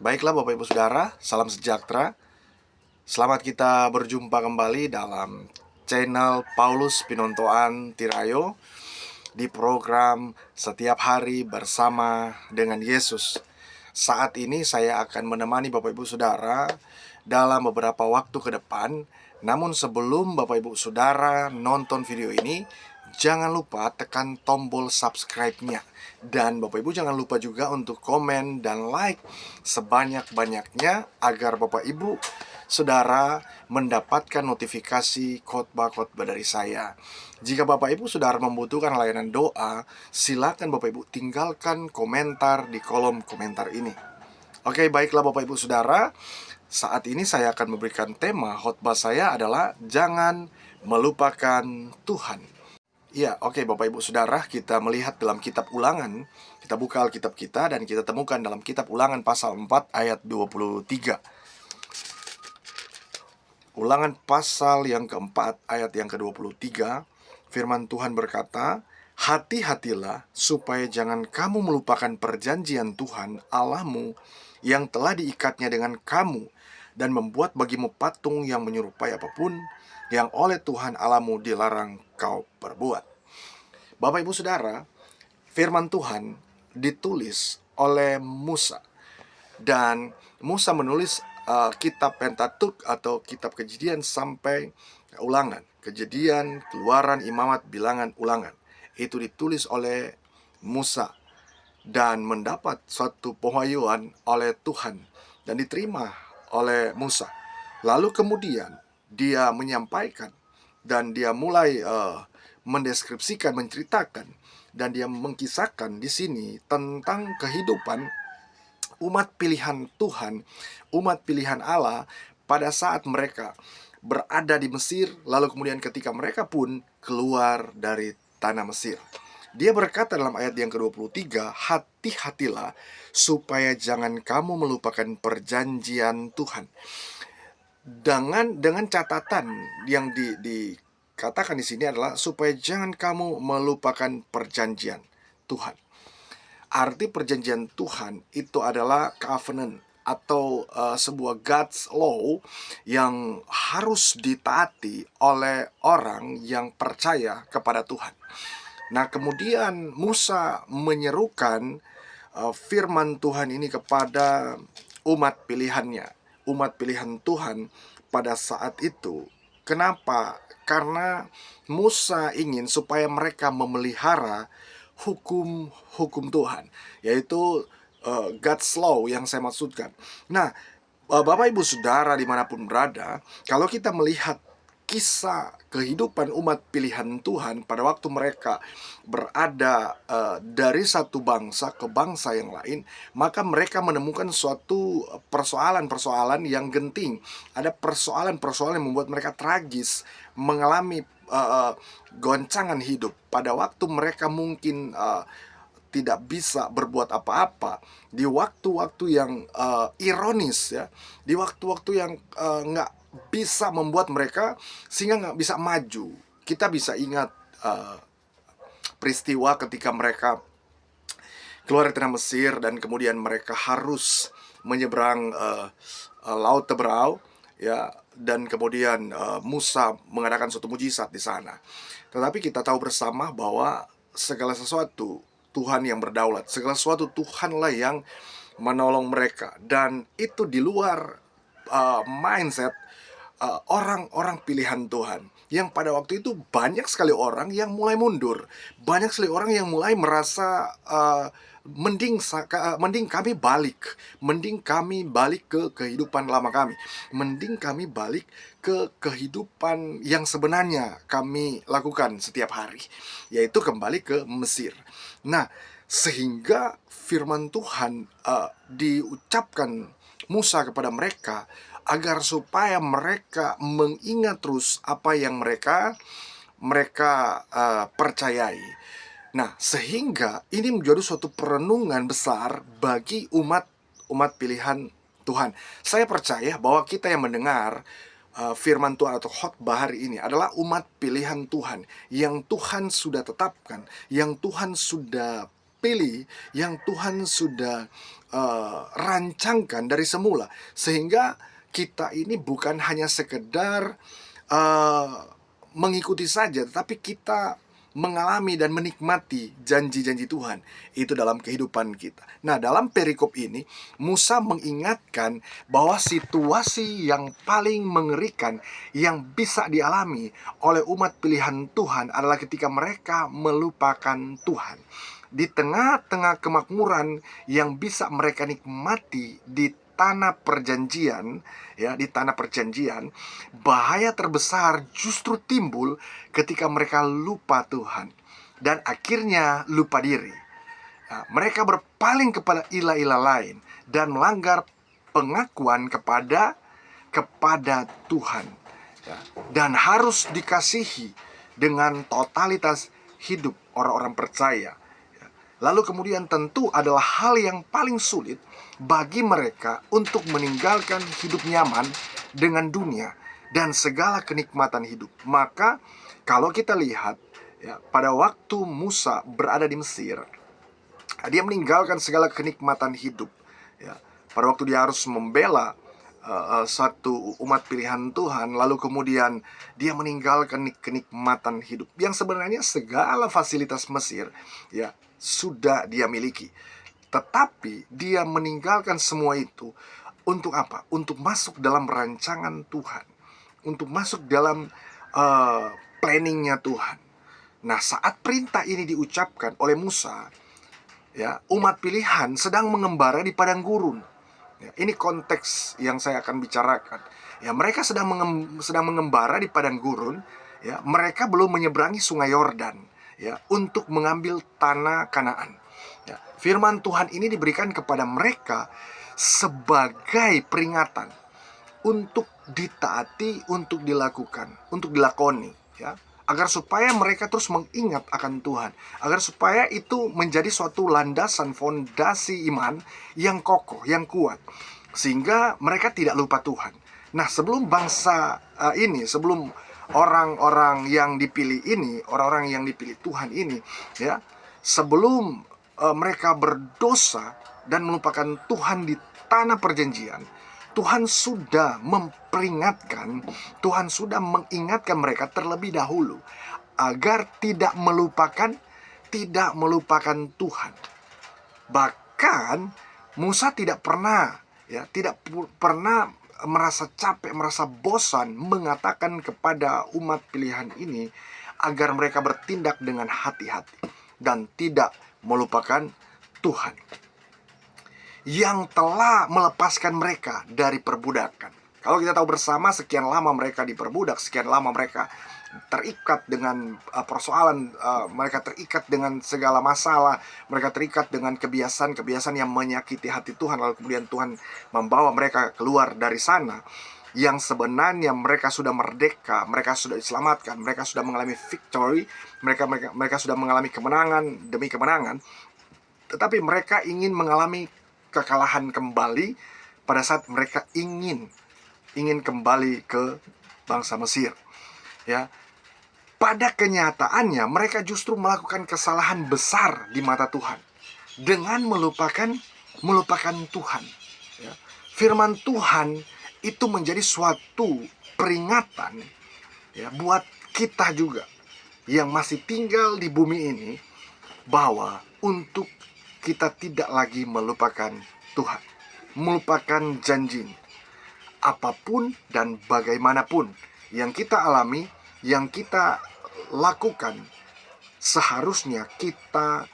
Baiklah Bapak Ibu Saudara, salam sejahtera. Selamat kita berjumpa kembali dalam channel Paulus Pinontoan Tirayo di program Setiap Hari Bersama dengan Yesus. Saat ini saya akan menemani Bapak Ibu Saudara dalam beberapa waktu ke depan. Namun sebelum Bapak Ibu Saudara nonton video ini, jangan lupa tekan tombol subscribe-nya. Dan Bapak Ibu jangan lupa juga untuk komen dan like sebanyak-banyaknya agar Bapak Ibu Saudara mendapatkan notifikasi khotbah-khotbah dari saya. Jika Bapak Ibu Saudara membutuhkan layanan doa, silakan Bapak Ibu tinggalkan komentar di kolom komentar ini. Oke, baiklah Bapak Ibu Saudara, saat ini saya akan memberikan tema khotbah saya adalah jangan melupakan Tuhan. Ya, oke Bapak Ibu Saudara, kita melihat dalam kitab Ulangan. Kita buka Alkitab kita dan kita temukan dalam kitab Ulangan pasal 4 ayat 23. Ulangan pasal yang keempat ayat yang ke-23, firman Tuhan berkata, "Hati-hatilah supaya jangan kamu melupakan perjanjian Tuhan Allahmu yang telah diikatnya dengan kamu dan membuat bagimu patung yang menyerupai apapun yang oleh Tuhan Allahmu dilarang kau perbuat." Bapak Ibu Saudara, firman Tuhan ditulis oleh Musa. Dan Musa menulis kitab Pentatuk atau kitab Kejadian sampai Ulangan. Kejadian, Keluaran, Imamat, Bilangan, Ulangan. Itu ditulis oleh Musa dan mendapat suatu pewahyuan oleh Tuhan dan diterima oleh Musa. Lalu kemudian dia menyampaikan dan dia mulai mendeskripsikan, menceritakan, dan dia mengkisahkan di sini tentang kehidupan umat pilihan Tuhan, umat pilihan Allah pada saat mereka berada di Mesir, lalu kemudian ketika mereka pun keluar dari tanah Mesir. Dia berkata dalam ayat yang ke-23, "Hati-hatilah supaya jangan kamu melupakan perjanjian Tuhan." Dengan catatan yang dikatakan di sini adalah supaya jangan kamu melupakan perjanjian Tuhan. Arti perjanjian Tuhan itu adalah covenant atau sebuah God's law yang harus ditaati oleh orang yang percaya kepada Tuhan. Nah, kemudian Musa menyerukan firman Tuhan ini kepada umat pilihannya, umat pilihan Tuhan pada saat itu. Kenapa? Karena Musa ingin supaya mereka memelihara hukum Tuhan, yaitu God's law yang saya maksudkan. Nah, Bapak Ibu Saudara dimanapun berada, kalau kita melihat kisah kehidupan umat pilihan Tuhan pada waktu mereka berada dari satu bangsa ke bangsa yang lain, maka mereka menemukan suatu persoalan-persoalan yang genting. Ada persoalan-persoalan yang membuat mereka tragis, mengalami goncangan hidup pada waktu mereka mungkin tidak bisa berbuat apa-apa di waktu-waktu yang ironis, ya, di waktu-waktu yang nggak bisa membuat mereka sehingga nggak bisa maju. Kita bisa ingat peristiwa ketika mereka keluar dari tanah Mesir dan kemudian mereka harus menyeberang Laut Teberau, ya, dan kemudian Musa mengadakan suatu mujizat di sana. Tetapi kita tahu bersama bahwa segala sesuatu Tuhan yang berdaulat, segala sesuatu Tuhanlah yang menolong mereka, dan itu di luar mindset orang-orang pilihan Tuhan. Yang pada waktu itu banyak sekali orang yang mulai mundur, banyak sekali orang yang mulai merasa mending kami balik, mending kami balik ke kehidupan lama kami, mending kami balik ke kehidupan yang sebenarnya kami lakukan setiap hari, yaitu kembali ke Mesir. Nah, sehingga firman Tuhan diucapkan Musa kepada mereka agar supaya mereka mengingat terus apa yang mereka percayai. Nah, sehingga ini menjadi suatu perenungan besar bagi umat pilihan Tuhan. Saya percaya bahwa kita yang mendengar firman Tuhan atau khotbah hari ini adalah umat pilihan Tuhan yang Tuhan sudah tetapkan, yang Tuhan sudah pilih, yang Tuhan sudah rancangkan dari semula. Sehingga kita ini bukan hanya sekedar eh, mengikuti saja, tetapi kita mengalami dan menikmati janji-janji Tuhan itu dalam kehidupan kita. Nah, dalam perikop ini Musa mengingatkan bahwa situasi yang paling mengerikan yang bisa dialami oleh umat pilihan Tuhan adalah ketika mereka melupakan Tuhan. Di tengah-tengah kemakmuran yang bisa mereka nikmati di tanah perjanjian, ya, di tanah perjanjian, bahaya terbesar justru timbul ketika mereka lupa Tuhan dan akhirnya lupa diri. Nah, mereka berpaling kepada ilah-ilah lain dan melanggar pengakuan kepada Tuhan, ya, dan harus dikasihi dengan totalitas hidup orang-orang percaya. Lalu kemudian tentu adalah hal yang paling sulit bagi mereka untuk meninggalkan hidup nyaman dengan dunia dan segala kenikmatan hidup. Maka kalau kita lihat, ya, pada waktu Musa berada di Mesir, dia meninggalkan segala kenikmatan hidup, ya. Pada waktu dia harus membela satu umat pilihan Tuhan, lalu kemudian dia meninggalkan kenikmatan hidup yang sebenarnya segala fasilitas Mesir, ya, sudah dia miliki. Tetapi dia meninggalkan semua itu untuk apa? Untuk masuk dalam rancangan Tuhan, untuk masuk dalam planningnya Tuhan. Nah, saat perintah ini diucapkan oleh Musa, ya, umat pilihan sedang mengembara di padang gurun. Ya, ini konteks yang saya akan bicarakan. Ya, mereka sedang mengembara di padang gurun. Ya, mereka belum menyeberangi sungai Yordan, ya, untuk mengambil tanah Kanaan. Ya, firman Tuhan ini diberikan kepada mereka sebagai peringatan untuk ditaati, untuk dilakukan, untuk dilakoni, ya, agar supaya mereka terus mengingat akan Tuhan, agar supaya itu menjadi suatu landasan fondasi iman yang kokoh, yang kuat, sehingga mereka tidak lupa Tuhan. Nah, sebelum bangsa sebelum orang-orang yang dipilih ini, orang-orang yang dipilih Tuhan ini, ya, sebelum mereka berdosa dan melupakan Tuhan di tanah perjanjian, Tuhan sudah memperingatkan, Tuhan sudah mengingatkan mereka terlebih dahulu agar tidak melupakan Tuhan. Bahkan Musa tidak pernah merasa capek, merasa bosan mengatakan kepada umat pilihan ini agar mereka bertindak dengan hati-hati dan tidak melupakan Tuhan yang telah melepaskan mereka dari perbudakan. Kalau kita tahu bersama, sekian lama mereka diperbudak, sekian lama mereka terikat dengan persoalan, mereka terikat dengan segala masalah, mereka terikat dengan kebiasaan-kebiasaan yang menyakiti hati Tuhan. Lalu kemudian Tuhan membawa mereka keluar dari sana, yang sebenarnya mereka sudah merdeka, mereka sudah diselamatkan, mereka sudah mengalami victory, mereka sudah mengalami kemenangan demi kemenangan. Tetapi mereka ingin mengalami kekalahan kembali pada saat mereka ingin kembali ke bangsa Mesir, ya. Pada kenyataannya mereka justru melakukan kesalahan besar di mata Tuhan dengan melupakan Tuhan, ya. Firman Tuhan itu menjadi suatu peringatan, ya, buat kita juga yang masih tinggal di bumi ini, bahwa untuk kita tidak lagi melupakan Tuhan, melupakan janji. Apapun dan bagaimanapun yang kita alami, yang kita lakukan, seharusnya kita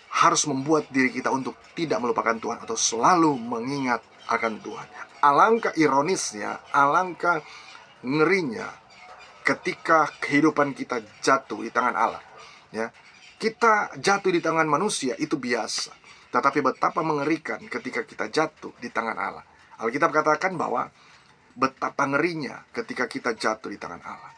harus membuat diri kita untuk tidak melupakan Tuhan atau selalu mengingat akan Tuhan. Alangkah ironisnya, alangkah ngerinya ketika kehidupan kita jatuh di tangan Allah, ya. Kita jatuh di tangan manusia itu biasa, tetapi betapa mengerikan ketika kita jatuh di tangan Allah. Alkitab katakan bahwa betapa ngerinya ketika kita jatuh di tangan Allah.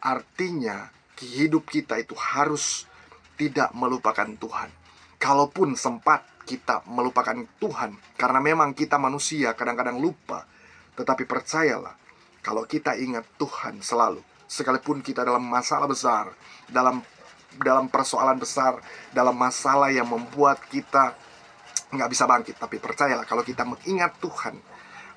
Artinya hidup kita itu harus tidak melupakan Tuhan. Kalaupun sempat kita melupakan Tuhan, karena memang kita manusia kadang-kadang lupa, tetapi percayalah, kalau kita ingat Tuhan selalu, sekalipun kita dalam masalah besar, dalam dalam persoalan besar, dalam masalah yang membuat kita nggak bisa bangkit. Tapi percayalah, kalau kita mengingat Tuhan,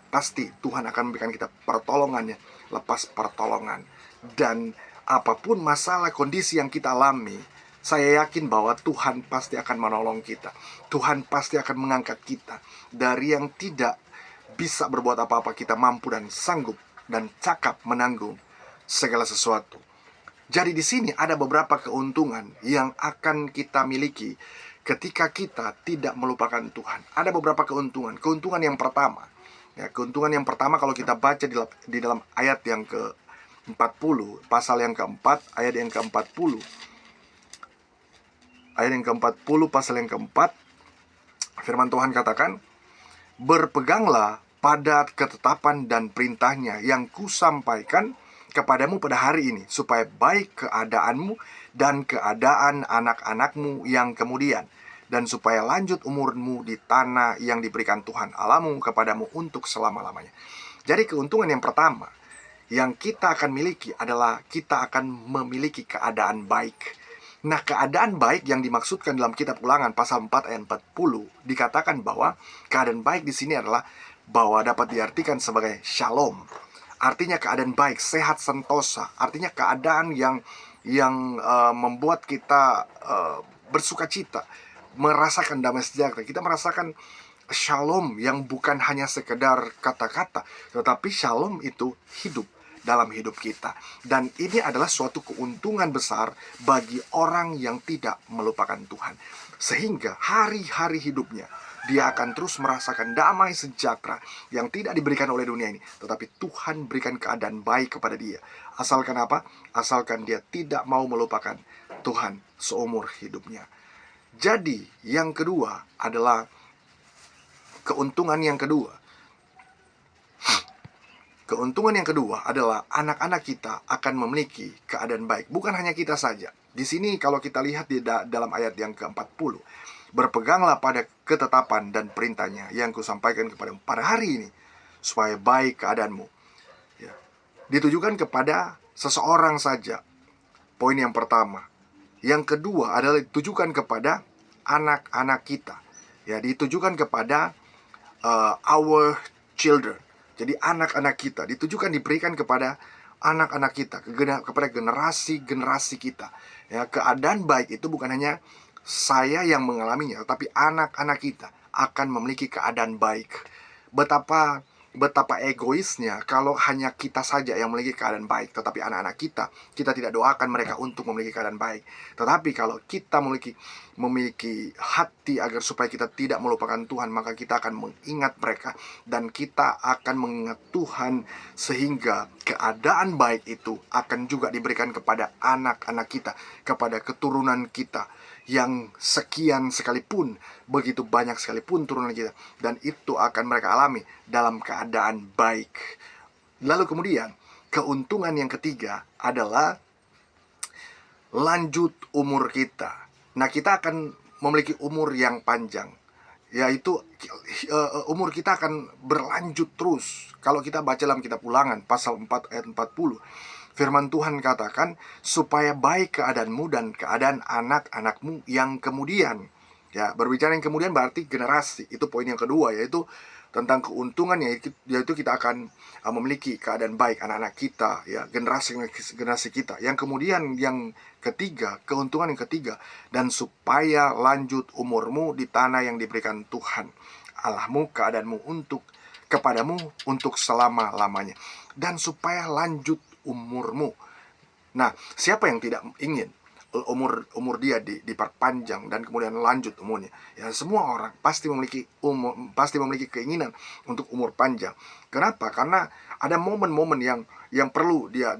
pasti Tuhan akan memberikan kita pertolongannya lepas pertolongan. Dan apapun masalah kondisi yang kita alami, saya yakin bahwa Tuhan pasti akan menolong kita. Tuhan pasti akan mengangkat kita dari yang tidak bisa berbuat apa-apa. Kita mampu dan sanggup dan cakap menanggung segala sesuatu. Jadi di sini ada beberapa keuntungan yang akan kita miliki ketika kita tidak melupakan Tuhan. Ada beberapa keuntungan. Keuntungan yang pertama, keuntungan yang pertama kalau kita baca di dalam ayat yang ke-40, pasal yang keempat, ayat yang ke-40. Ayat yang ke-40, pasal yang keempat, firman Tuhan katakan, "Berpeganglah pada ketetapan dan perintahnya yang kusampaikan kepadamu pada hari ini, supaya baik keadaanmu dan keadaan anak-anakmu yang kemudian, dan supaya lanjut umurmu di tanah yang diberikan Tuhan Allahmu kepadamu untuk selama-lamanya." Jadi keuntungan yang pertama yang kita akan miliki adalah kita akan memiliki keadaan baik. Nah, keadaan baik yang dimaksudkan dalam kitab Ulangan pasal 4 ayat 40 dikatakan bahwa keadaan baik di sini adalah bahwa dapat diartikan sebagai shalom. Artinya keadaan baik, sehat sentosa. Artinya keadaan yang membuat kita bersuka cita, merasakan damai sejahtera. Kita merasakan shalom yang bukan hanya sekedar kata-kata, tetapi shalom itu hidup dalam hidup kita. Dan ini adalah suatu keuntungan besar bagi orang yang tidak melupakan Tuhan. Sehingga hari-hari hidupnya dia akan terus merasakan damai sejahtera yang tidak diberikan oleh dunia ini, tetapi Tuhan berikan keadaan baik kepada dia. Asalkan apa? Asalkan dia tidak mau melupakan Tuhan seumur hidupnya. Jadi yang kedua adalah keuntungan yang kedua. Keuntungan yang kedua adalah anak-anak kita akan memiliki keadaan baik. Bukan hanya kita saja. Di sini kalau kita lihat di dalam ayat yang ke-40, "Berpeganglah pada ketetapan dan perintahnya yang kusampaikan kepadamu pada hari ini, supaya baik keadaanmu." Ya. Ditujukan kepada seseorang saja. Poin yang pertama. Yang kedua adalah ditujukan kepada anak-anak kita. Ya, ditujukan kepada our children. Jadi anak-anak kita ditujukan, diberikan kepada anak-anak kita, kepada generasi-generasi kita. Ya, keadaan baik itu bukan hanya saya yang mengalaminya, tapi anak-anak kita akan memiliki keadaan baik. Betapa egoisnya kalau hanya kita saja yang memiliki keadaan baik, tetapi anak-anak kita tidak doakan mereka untuk memiliki keadaan baik. Tetapi kalau kita memiliki hati agar supaya kita tidak melupakan Tuhan, maka kita akan mengingat mereka dan kita akan mengingat Tuhan, sehingga keadaan baik itu akan juga diberikan kepada anak-anak kita, kepada keturunan kita yang sekian sekalipun, begitu banyak sekalipun turunan kita, dan itu akan mereka alami dalam keadaan baik. Lalu kemudian keuntungan yang ketiga adalah lanjut umur kita. Nah, kita akan memiliki umur yang panjang, yaitu umur kita akan berlanjut terus. Kalau kita baca dalam kitab Ulangan pasal 4 ayat 40, firman Tuhan katakan, "Supaya baik keadaanmu dan keadaan anak-anakmu yang kemudian." Ya, berbicara yang kemudian berarti generasi. Itu poin yang kedua, yaitu tentang keuntungan, yaitu kita akan memiliki keadaan baik anak-anak kita, ya, generasi kita. Yang kemudian yang ketiga, keuntungan yang ketiga, "Dan supaya lanjut umurmu di tanah yang diberikan Tuhan Allahmu keadaanmu kepadamu untuk selama-lamanya." Dan supaya lanjut umurmu. Nah, siapa yang tidak ingin umur dia diperpanjang dan kemudian lanjut umurnya? Ya, semua orang pasti memiliki keinginan untuk umur panjang. Kenapa? Karena ada momen-momen yang perlu dia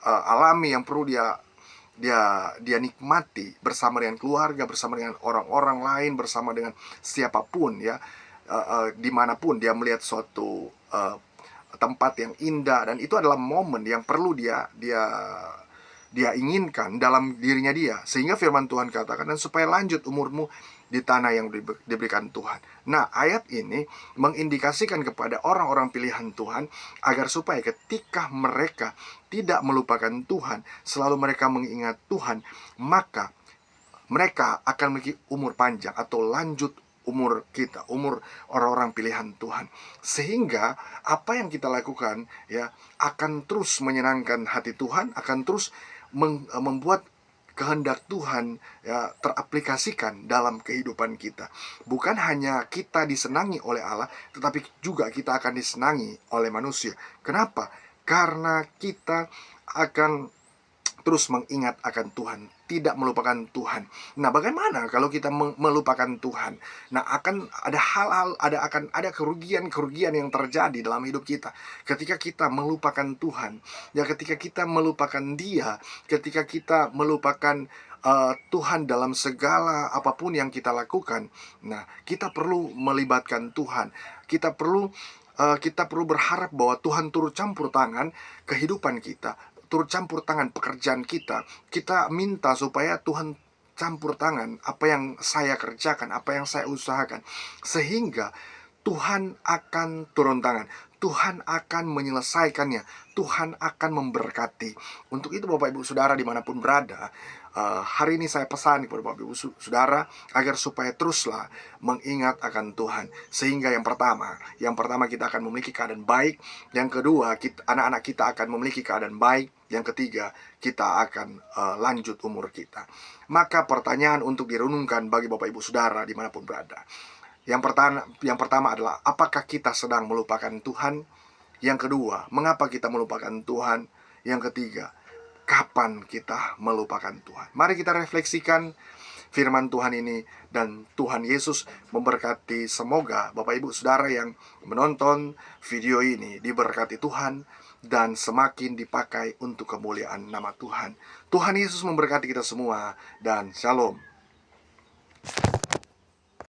alami, yang perlu dia nikmati bersama dengan keluarga, bersama dengan orang-orang lain, bersama dengan siapapun, ya. Dimanapun dia melihat suatu tempat yang indah, dan itu adalah momen yang perlu dia inginkan dalam dirinya dia. Sehingga firman Tuhan katakan, "Dan supaya lanjut umurmu di tanah yang diberikan Tuhan. Nah, ayat ini mengindikasikan kepada orang-orang pilihan Tuhan agar supaya ketika mereka tidak melupakan Tuhan, selalu mereka mengingat Tuhan, maka mereka akan memiliki umur panjang atau lanjut umur kita, umur orang-orang pilihan Tuhan. Sehingga apa yang kita lakukan ya akan terus menyenangkan hati Tuhan, akan terus membuat kehendak Tuhan ya teraplikasikan dalam kehidupan kita. Bukan hanya kita disenangi oleh Allah, tetapi juga kita akan disenangi oleh manusia. Kenapa? Karena kita akan terus mengingat akan Tuhan, tidak melupakan Tuhan. Nah, bagaimana kalau kita melupakan Tuhan? Nah, akan ada hal-hal, akan ada kerugian-kerugian yang terjadi dalam hidup kita ketika kita melupakan Tuhan. Ya, ketika kita melupakan Dia, ketika kita melupakan Tuhan dalam segala apapun yang kita lakukan. Nah, kita perlu melibatkan Tuhan. Kita perlu berharap bahwa Tuhan turut campur tangan kehidupan kita, turut campur tangan pekerjaan kita. Kita minta supaya Tuhan campur tangan apa yang saya kerjakan, apa yang saya usahakan, sehingga Tuhan akan turun tangan, Tuhan akan menyelesaikannya, Tuhan akan memberkati. Untuk itu Bapak Ibu Saudara dimanapun berada, hari ini saya pesan kepada Bapak Ibu Saudara agar supaya teruslah mengingat akan Tuhan. Sehingga yang pertama kita akan memiliki keadaan baik. Yang kedua, anak-anak kita akan memiliki keadaan baik. Yang ketiga, kita akan lanjut umur kita. Maka pertanyaan untuk direnungkan bagi Bapak Ibu Saudara dimanapun berada. Yang pertama adalah, apakah kita sedang melupakan Tuhan? Yang kedua, mengapa kita melupakan Tuhan? Yang ketiga, kapan kita melupakan Tuhan? Mari kita refleksikan firman Tuhan ini, dan Tuhan Yesus memberkati. Semoga Bapak Ibu Saudara yang menonton video ini diberkati Tuhan dan semakin dipakai untuk kemuliaan nama Tuhan. Tuhan Yesus memberkati kita semua, dan shalom.